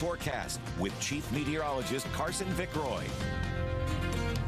Forecast with Chief Meteorologist Carson Vickroy.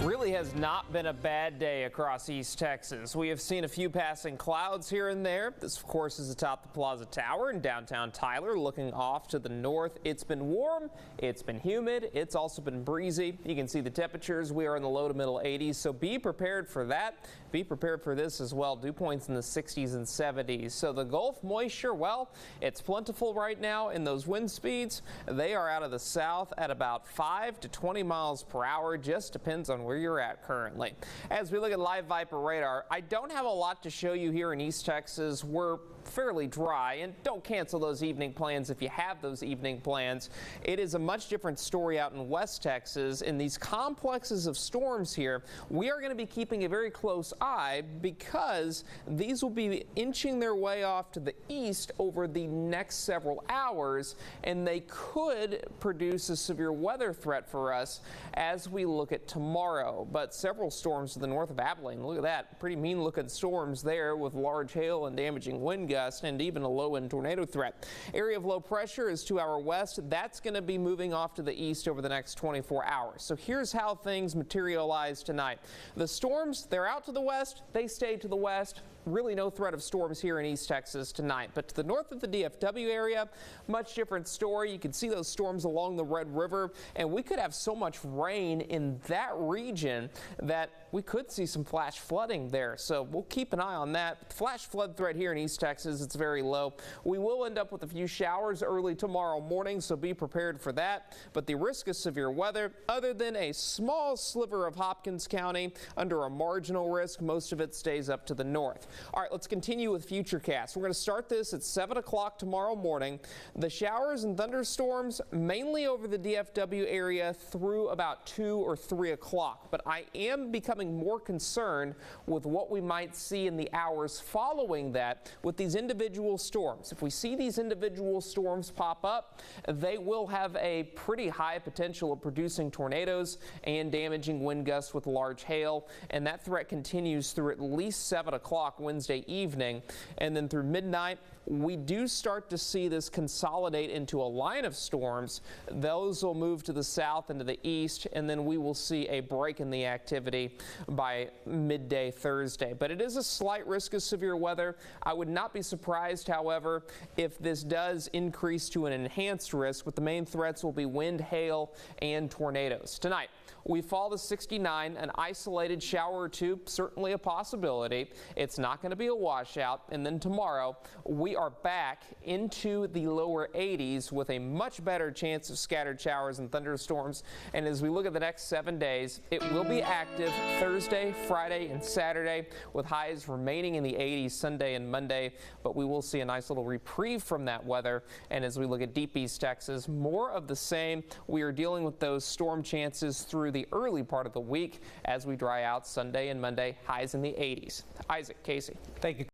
Really has not been a bad day across East Texas. We have seen a few passing clouds here and there. This, of course, is atop the Plaza Tower in downtown Tyler, looking off to the north. It's been warm, it's been humid, it's also been breezy. You can see the temperatures. We are in the low to middle 80s, so be prepared for that. Be prepared for this as well. Dew points in the 60s and 70s. So the Gulf moisture, well, it's plentiful right now, and those wind speeds, they are out of the south at about 5 to 20 miles per hour. Just depends on where you're at currently. As we look at live Viper radar, I don't have a lot to show you here in East Texas. We're fairly dry, and don't cancel those evening plans if you have those evening plans. It is a much different story out in West Texas. In these complexes of storms here, we are going to be keeping a very close eye because these will be inching their way off to the east over the next several hours, and they could produce a severe weather threat for us as we look at tomorrow. But several storms to the north of Abilene, look at that, pretty mean looking storms there with large hail and damaging wind gusts and even a low-end tornado threat. Area of low pressure is to our west. That's going to be moving off to the east over the next 24 hours. So here's how things materialize tonight. The storms, they're out to the west, they stay to the west. Really no threat of storms here in East Texas tonight. But to the north of the DFW area, much different story. You can see those storms along the Red River, and we could have so much rain in that region that we could see some flash flooding there. So we'll keep an eye on that. Flash flood threat here in East Texas, it's very low. We will end up with a few showers early tomorrow morning, so be prepared for that. But the risk of severe weather, other than a small sliver of Hopkins County under a marginal risk, most of it stays up to the north. All right, let's continue with Futurecast. We're going to start this at 7 o'clock tomorrow morning. The showers and thunderstorms mainly over the DFW area through about 2 or 3 o'clock. But I am becoming more concerned with what we might see in the hours following that with these individual storms. If we see these individual storms pop up, they will have a pretty high potential of producing tornadoes and damaging wind gusts with large hail. And that threat continues through at least 7 o'clock Wednesday evening, and then through midnight we do start to see this consolidate into a line of storms. Those will move to the south and to the east, and then we will see a break in the activity by midday Thursday. But it is a slight risk of severe weather. I would not be surprised, however, if this does increase to an enhanced risk, with the main threats will be wind, hail, and tornadoes. Tonight, we fall to 69, an isolated shower or two, certainly a possibility. It's not going to be a washout. And then tomorrow, we are back into the lower 80s with a much better chance of scattered showers and thunderstorms. And as we look at the next 7 days, it will be active Thursday, Friday, and Saturday, with highs remaining in the 80s Sunday and Monday. But we will see a nice little reprieve from that weather. And as we look at deep East Texas, more of the same. We are dealing with those storm chances through the early part of the week as we dry out Sunday and Monday, highs in the 80s. Isaac, Casey. Thank you.